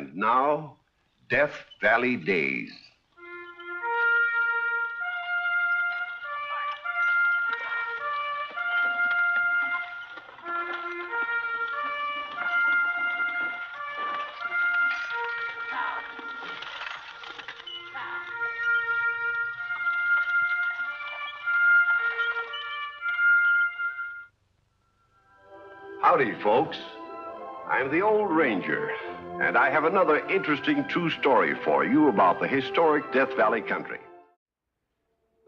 And now, Death Valley Days. Howdy, folks. I'm the old ranger, and I have another interesting true story for you about the historic Death Valley country.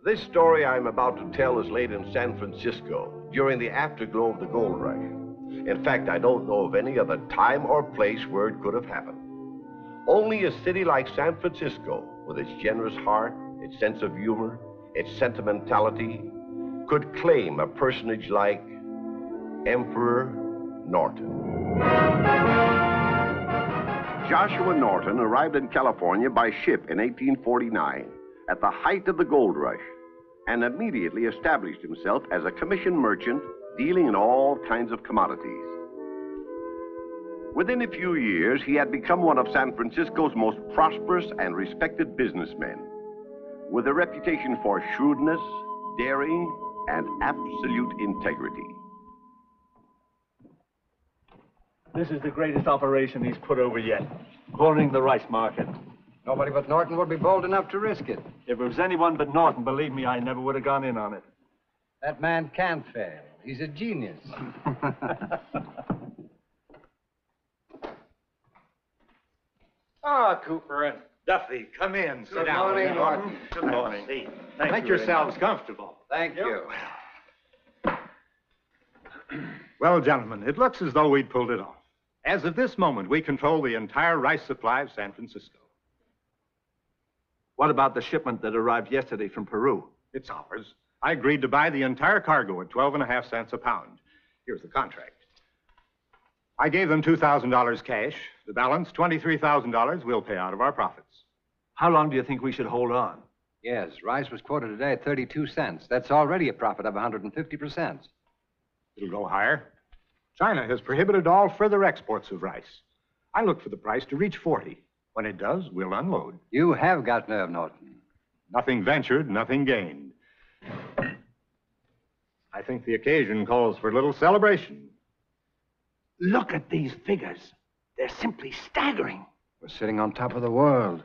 This story I'm about to tell is laid in San Francisco during the afterglow of the gold rush. In fact, I don't know of any other time or place where it could have happened. Only a city like San Francisco, with its generous heart, its sense of humor, its sentimentality, could claim a personage like Emperor Norton. Joshua Norton arrived in California by ship in 1849 at the height of the gold rush and immediately established himself as a commission merchant dealing in all kinds of commodities. Within a few years, he had become one of San Francisco's most prosperous and respected businessmen, with a reputation for shrewdness, daring, and absolute integrity. This is the greatest operation he's put over yet, cornering the rice market. Nobody but Norton would be bold enough to risk it. If it was anyone but Norton, believe me, I never would have gone in on it. That man can't fail. He's a genius. Ah, Cooper and Duffy, come in. Sit down. Good morning, Norton. Good morning. Thank Make yourselves comfortable. Thank you. Well, gentlemen, it looks as though we'd pulled it off. As of this moment, we control the entire rice supply of San Francisco. What about the shipment that arrived yesterday from Peru? It's ours. I agreed to buy the entire cargo at 12.5 cents a pound. Here's the contract. I gave them $2,000 cash. The balance, $23,000, we'll pay out of our profits. How long do you think we should hold on? Yes, rice was quoted today at 32 cents. That's already a profit of 150%. It'll go higher. China has prohibited all further exports of rice. I look for the price to reach 40. When it does, we'll unload. You have got nerve, Norton. Nothing ventured, nothing gained. I think the occasion calls for a little celebration. Look at these figures. They're simply staggering. We're sitting on top of the world.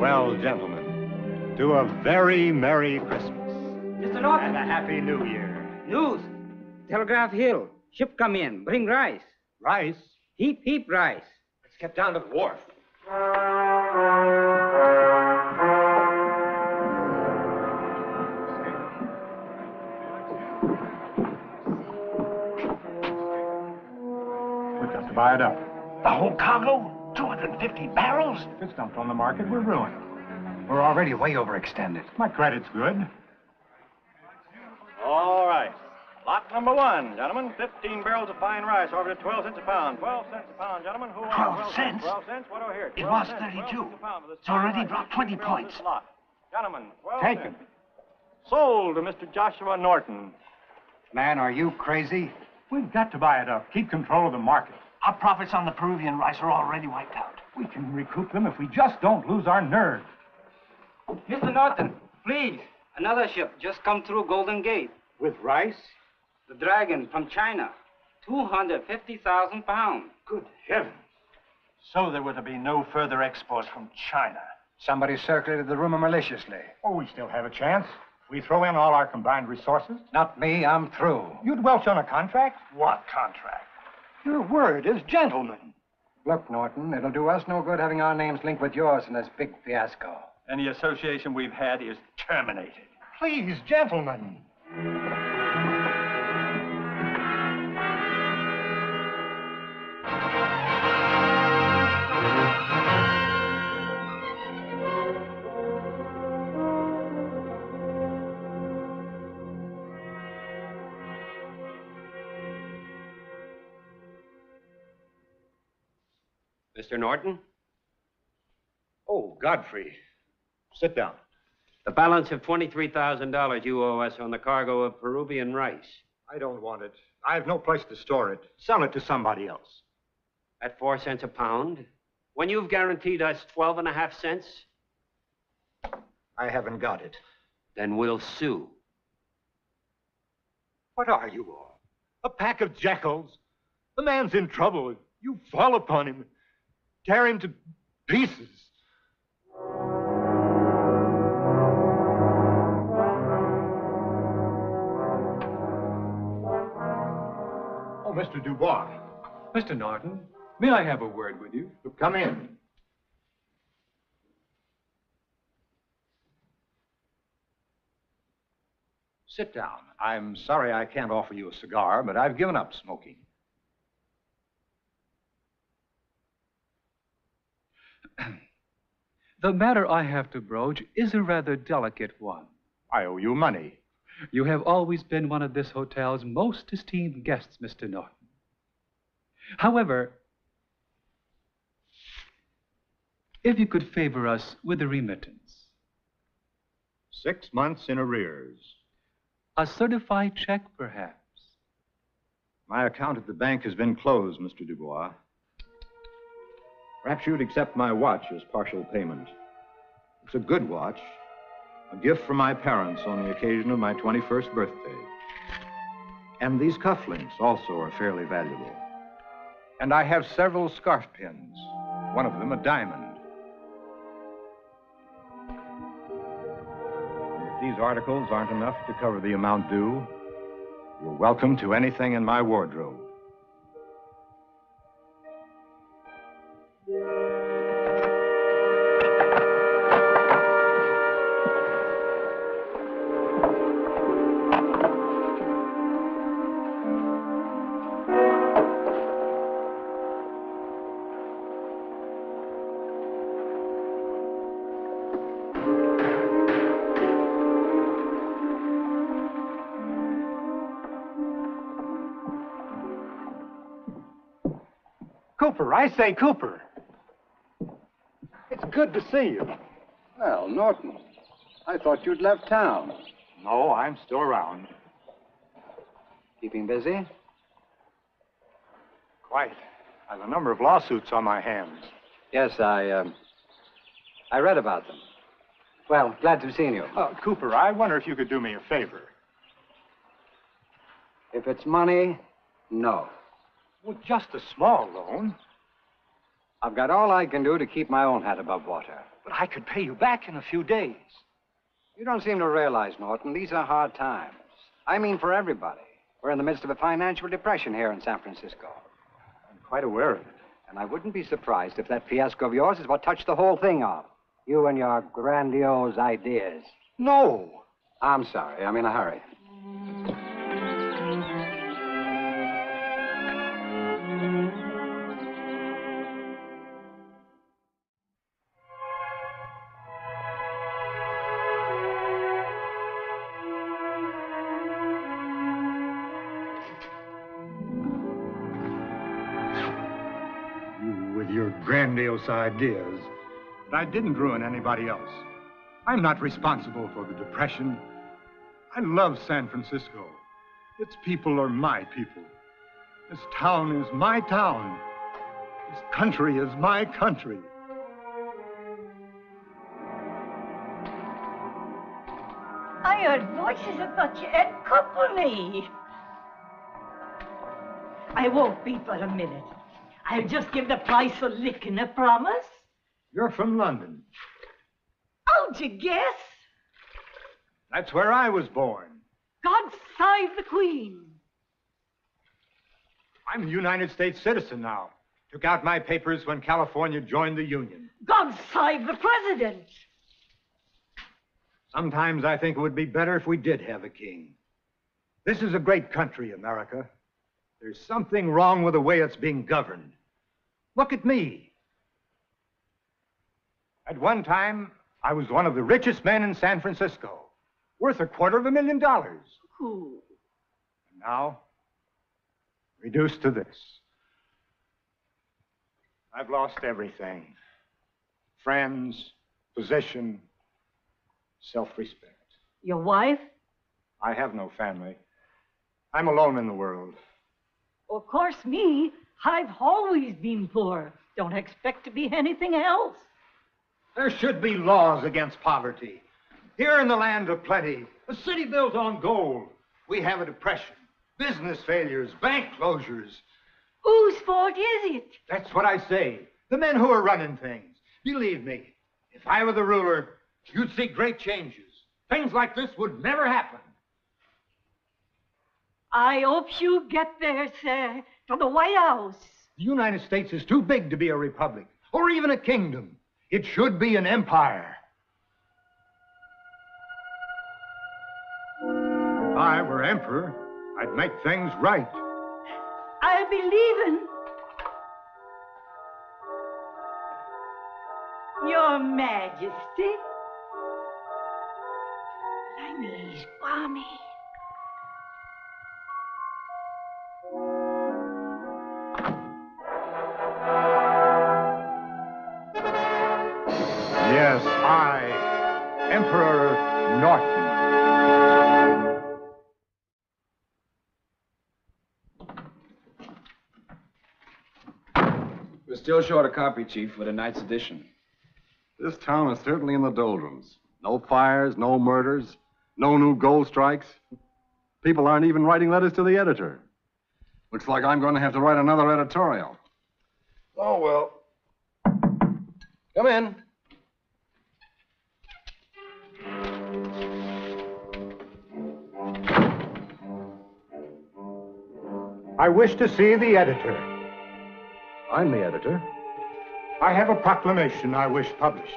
Well, gentlemen, to a very Merry Christmas. Mr. Norton. And a Happy New Year. News. Telegraph Hill. Ship come in. Bring rice. Rice? Heap, heap rice. Let's get down to the wharf. We've got to buy it up. The whole cargo? 250 barrels? If it's dumped on the market, we're ruined. We're already way overextended. My credit's good. All right. Lot number one, gentlemen. 15 barrels of fine rice, over at 12 cents a pound. 12 cents a pound, gentlemen. Who wants 12 cents? 12 cents? What do I hear? It 12 was cents, 32. 12 cents a pound for this It's already fine rice. dropped 20 15 barrels points. this lot. Gentlemen, 12 Take cents. it. Sold to Mr. Joshua Norton. Man, are you crazy? We've got to buy it up. Keep control of the market. Our profits on the Peruvian rice are already wiped out. We can recoup them if we just don't lose our nerve. Mr. Norton, please. Another ship just come through Golden Gate. With rice? The Dragon from China. 250,000 pounds. Good heavens. So there were to be no further exports from China. Somebody circulated the rumor maliciously. Oh, we still have a chance. If we throw in all our combined resources. Not me, I'm through. You'd welch on a contract? What contract? Your word as gentlemen. Look, Norton, it'll do us no good having our names linked with yours in this big fiasco. Any association we've had is terminated. Please, gentlemen. Mr. Norton? Oh, Godfrey. Sit down. The balance of $23,000 you owe us on the cargo of Peruvian rice. I don't want it. I have no place to store it. Sell it to somebody else. At 4 cents a pound? When you've guaranteed us 12.5 cents? I haven't got it. Then we'll sue. What are you all? A pack of jackals? The man's in trouble. You fall upon him, tear him to pieces. Oh, Mr. Dubois. Mr. Norton, may I have a word with you? Come in. Sit down. I'm sorry I can't offer you a cigar, but I've given up smoking. The matter I have to broach is a rather delicate one. I owe you money. You have always been one of this hotel's most esteemed guests, Mr. Norton. However, if you could favor us with a remittance. 6 months in arrears. A certified check, perhaps. My account at the bank has been closed, Mr. Dubois. Perhaps you'd accept my watch as partial payment. It's a good watch, a gift from my parents on the occasion of my 21st birthday. And these cufflinks also are fairly valuable. And I have several scarf pins, one of them a diamond. If these articles aren't enough to cover the amount due, you're welcome to anything in my wardrobe. Cooper, I say, Cooper. It's good to see you. Well, Norton, I thought you'd left town. No, I'm still around. Keeping busy? Quite. I have a number of lawsuits on my hands. Yes, I read about them. Well, glad to have seen you. Cooper, I wonder if you could do me a favor. If it's money, no. Well, just a small loan. I've got all I can do to keep my own head above water. But I could pay you back in a few days. You don't seem to realize, Norton, these are hard times. I mean for everybody. We're in the midst of a financial depression here in San Francisco. I'm quite aware of it. And I wouldn't be surprised if that fiasco of yours is what touched the whole thing off. You and your grandiose ideas. No. I'm sorry. I'm in a hurry. Your grandiose ideas. But I didn't ruin anybody else. I'm not responsible for the depression. I love San Francisco. Its people are my people. This town is my town. This country is my country. I heard voices. I thought you had company. I won't be but a minute. I'll just give the price for licking, a promise. You're from London. How'd you guess? That's where I was born. God save the Queen. I'm a United States citizen now. Took out my papers when California joined the Union. God save the President. Sometimes I think it would be better if we did have a king. This is a great country, America. There's something wrong with the way it's being governed. Look at me. At one time, I was one of the richest men in San Francisco, worth $250,000. Ooh. And now, reduced to this. I've lost everything. Friends, position, self-respect. Your wife? I have no family. I'm alone in the world. Of course, me. I've always been poor. Don't expect to be anything else. There should be laws against poverty. Here in the land of plenty, a city built on gold, we have a depression, business failures, bank closures. Whose fault is it? That's what I say. The men who are running things. Believe me, if I were the ruler, you'd see great changes. Things like this would never happen. I hope you get there, sir, to the White House. The United States is too big to be a republic, or even a kingdom. It should be an empire. If I were emperor, I'd make things right. I'll be leaving. Your Majesty. My knees, Barney. Yes, I, Emperor Norton. We're still short a copy, Chief, for tonight's edition. This town is certainly in the doldrums. No fires, no murders, no new gold strikes. People aren't even writing letters to the editor. Looks like I'm going to have to write another editorial. Oh, well. Come in. I wish to see the editor. I'm the editor. I have a proclamation I wish published.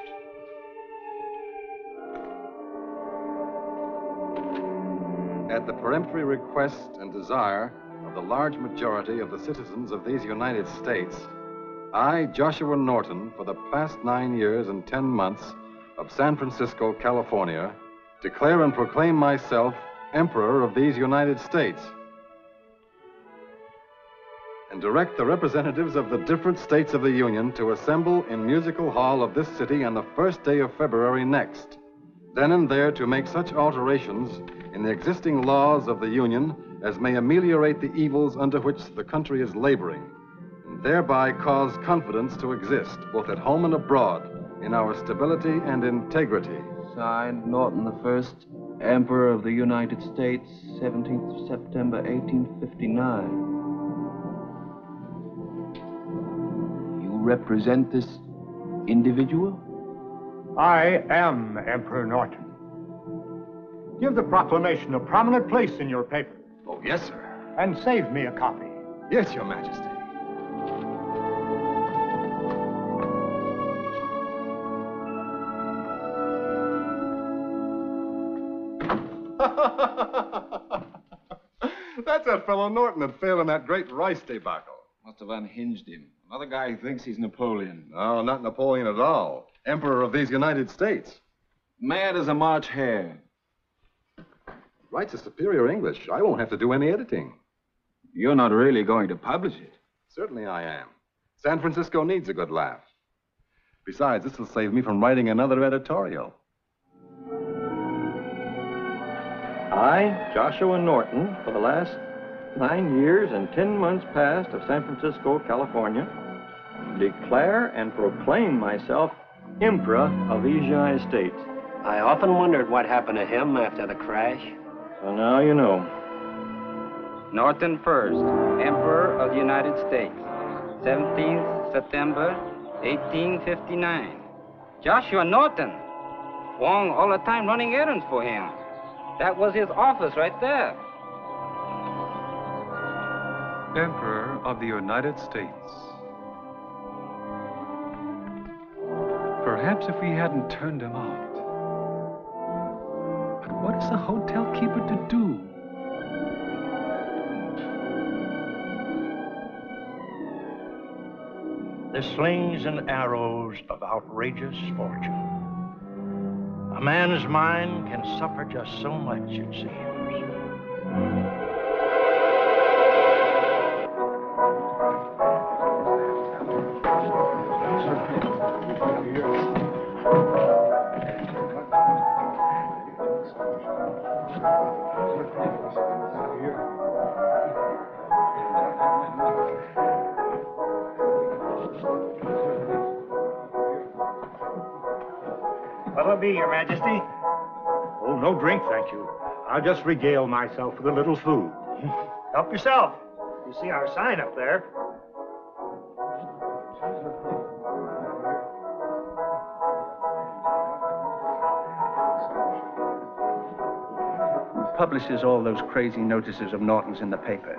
At the peremptory request and desire of the large majority of the citizens of these United States, I, Joshua Norton, for the past 9 years and 10 months of San Francisco, California, declare and proclaim myself Emperor of these United States, and direct the representatives of the different states of the Union to assemble in Musical Hall of this city on the first day of February next, then and there to make such alterations in the existing laws of the Union as may ameliorate the evils under which the country is laboring, and thereby cause confidence to exist, both at home and abroad, in our stability and integrity. Signed, Norton the First, Emperor of the United States, 17th of September, 1859. Represent this individual? I am Emperor Norton. Give the proclamation a prominent place in your paper. Oh, yes, sir. And save me a copy. Yes, Your Majesty. That's that fellow Norton that failed in that great rice debacle. Must have unhinged him. Another guy who thinks he's Napoleon. No, not Napoleon at all. Emperor of these United States. Mad as a March hare. Writes a superior English. I won't have to do any editing. You're not really going to publish it. Certainly I am. San Francisco needs a good laugh. Besides, this will save me from writing another editorial. I, Joshua Norton, for the last 9 years and 10 months past of San Francisco, California, declare and proclaim myself Emperor of these United States. I often wondered what happened to him after the crash. So now you know. Norton First, Emperor of the United States, 17th September, 1859. Joshua Norton. Wong all the time running errands for him. That was his office right there. Emperor of the United States. Perhaps if we hadn't turned him out. But what is the hotel keeper to do? The slings and arrows of outrageous fortune. A man's mind can suffer just so much, it seems. will be, Your Majesty. Oh, no drink, thank you. I'll just regale myself with a little food. Help yourself. You see our sign up there. Publishes all those crazy notices of Norton's in the paper.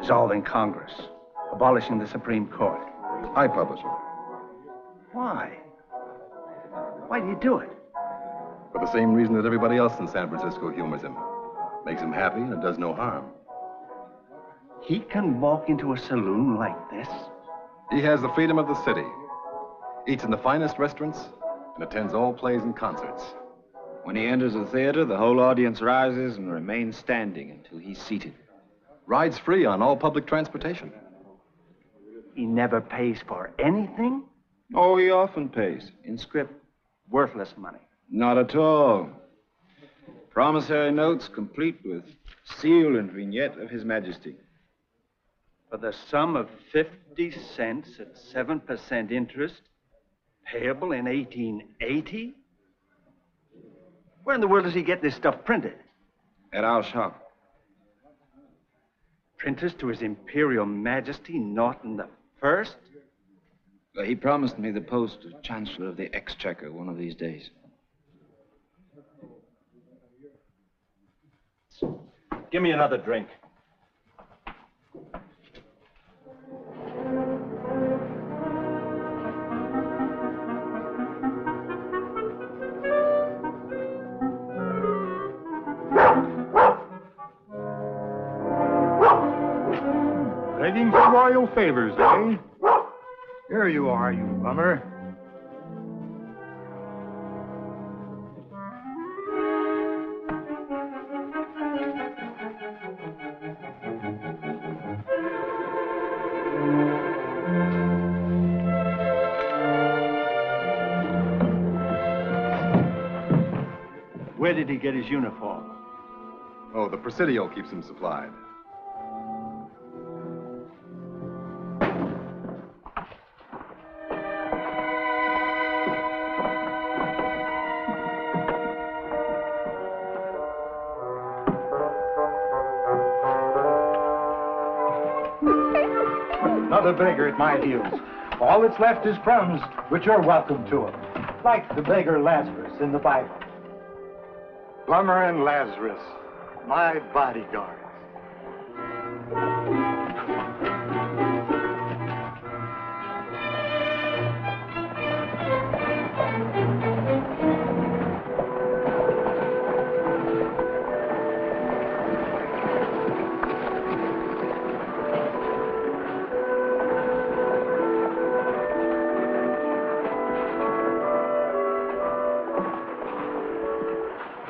Dissolving Congress. Abolishing the Supreme Court. I publish it. Why? Why do you do it? For the same reason that everybody else in San Francisco humors him. Makes him happy and it does no harm. He can walk into a saloon like this? He has the freedom of the city. Eats in the finest restaurants and attends all plays and concerts. When he enters a theater, the whole audience rises and remains standing until he's seated. Rides free on all public transportation. He never pays for anything? Oh, he often pays, in scrip. Worthless money. Not at all. Promissory notes complete with seal and vignette of His Majesty. For the sum of 50 cents at 7% interest, payable in 1880? Where in the world does he get this stuff printed? At our shop. Printers to His Imperial Majesty Norton the First? He promised me the post of Chancellor of the Exchequer one of these days. Give me another drink. Begging for royal favors, eh? Here you are, you bummer. Where did he get his uniform? Oh, the Presidio keeps him supplied. Another beggar at my heels. All that's left is crumbs, but you're welcome to them. Like the beggar Lazarus in the Bible. Plumber and Lazarus, my bodyguards.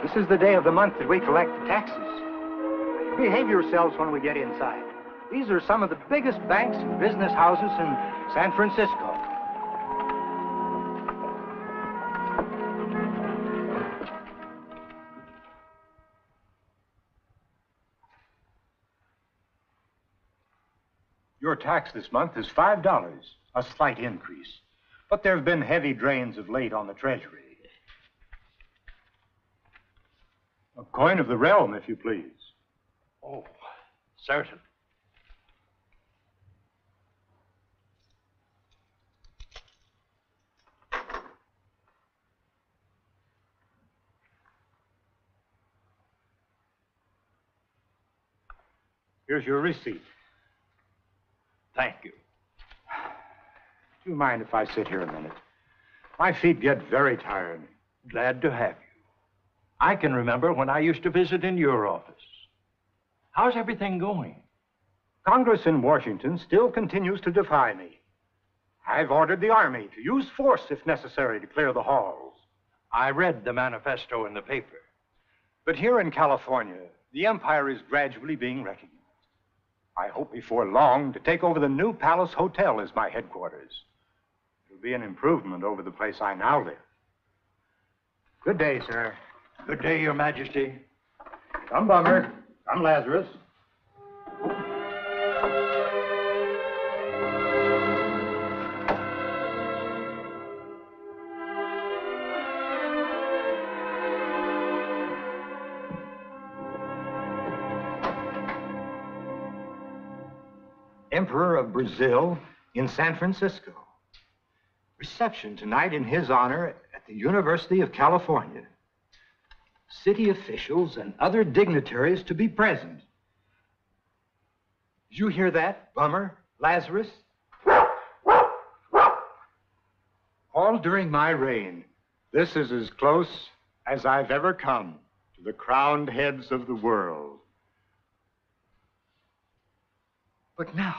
This is the day of the month that we collect the taxes. Behave yourselves when we get inside. These are some of the biggest banks and business houses in San Francisco. Your tax this month is $5, a slight increase. But there have been heavy drains of late on the Treasury. A coin of the realm, if you please. Oh, certain. Here's your receipt. Thank you. Do you mind if I sit here a minute? My feet get very tired. Glad to have you. I can remember when I used to visit in your office. How's everything going? Congress in Washington still continues to defy me. I've ordered the Army to use force if necessary to clear the halls. I read the manifesto in the paper. But here in California, the empire is gradually being recognized. I hope before long to take over the new Palace Hotel as my headquarters. It'll be an improvement over the place I now live. Good day, sir. Good day, Your Majesty. Come, Bummer. Come, Lazarus. Emperor of Brazil, in San Francisco. Reception tonight in his honor at the University of California. City officials and other dignitaries to be present. Did you hear that, Bummer, Lazarus? All during my reign, This is as close as I've ever come to the crowned heads of the world. But now,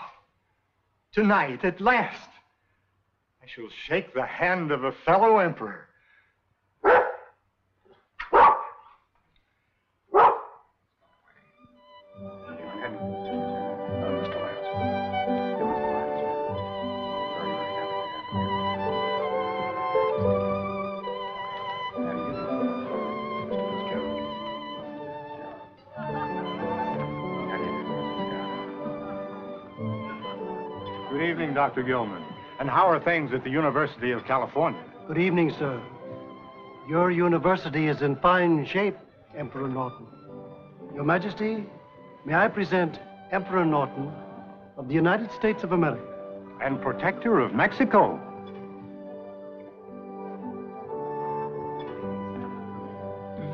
tonight, at last, I shall shake the hand of a fellow emperor. Good evening, Dr. Gilman. And how are things at the University of California? Good evening, sir. Your university is in fine shape, Emperor Norton. Your Majesty, may I present Emperor Norton of the United States of America. And protector of Mexico.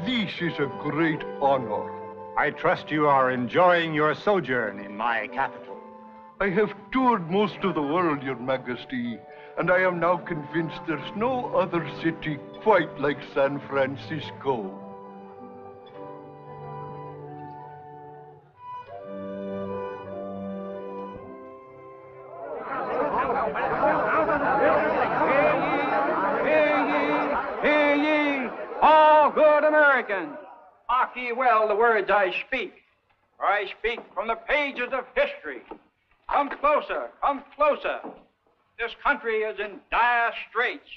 This is a great honor. I trust you are enjoying your sojourn in my capital. I have toured most of the world, Your Majesty, and I am now convinced there's no other city quite like San Francisco. Hear ye, all good Americans. Mark ye well the words I speak, for I speak from the pages of history. Come closer, come closer. This country is in dire straits.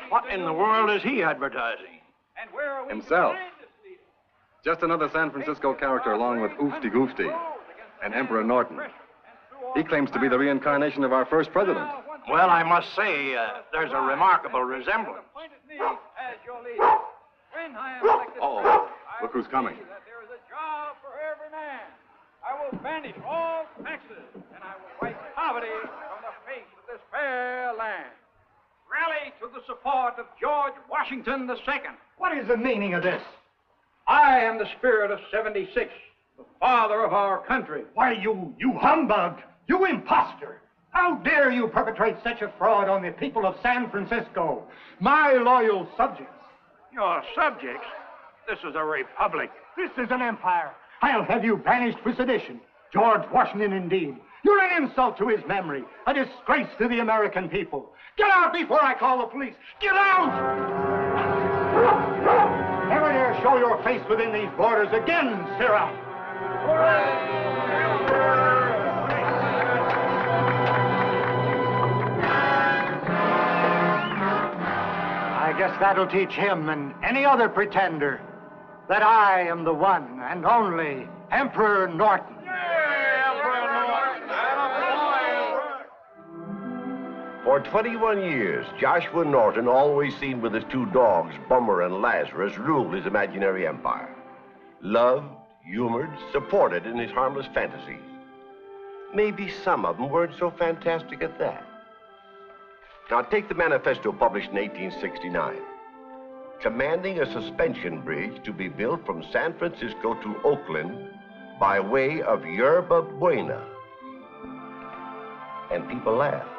What in the world is he advertising? And where are we? Himself. Just another San Francisco character along with Oofty Goofty and Emperor Norton. He claims to be the reincarnation of our first president. Well, I must say, there's a remarkable resemblance. Uh-oh. Look who's coming. There is a job for every man. I will banish all taxes, and I will wipe poverty from the face of this fair land. Rally to the support of George Washington II. what is the meaning of this? I am the spirit of '76, the father of our country. Why, you humbug, you imposter. How dare you perpetrate such a fraud on the people of San Francisco, my loyal subjects? Your subjects? This is a republic. This is an empire. I'll have you banished for sedition. George Washington, indeed. You're an insult to his memory, a disgrace to the American people. Get out before I call the police. Get out! Never dare show your face within these borders again, Sirrah. I guess that'll teach him and any other pretender that I am the one and only Emperor Norton. For 21 years, Joshua Norton, always seen with his two dogs, Bummer and Lazarus, ruled his imaginary empire. Loved, humored, supported in his harmless fantasies. Maybe some of them weren't so fantastic at that. Now take the manifesto published in 1869. Commanding a suspension bridge to be built from San Francisco to Oakland by way of Yerba Buena. And people laughed.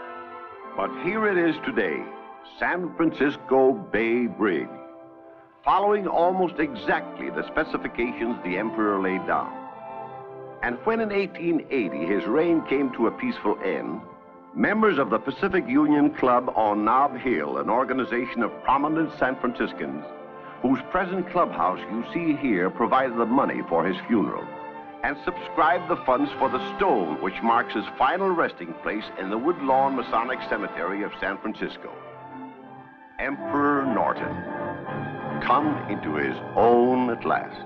But here it is today, San Francisco Bay Bridge, following almost exactly the specifications the emperor laid down. And when in 1880 his reign came to a peaceful end, members of the Pacific Union Club on Nob Hill, an organization of prominent San Franciscans, whose present clubhouse you see here, provided the money for his funeral and subscribed the funds for the stone which marks his final resting place in the Woodlawn Masonic Cemetery of San Francisco. Emperor Norton, come into his own at last.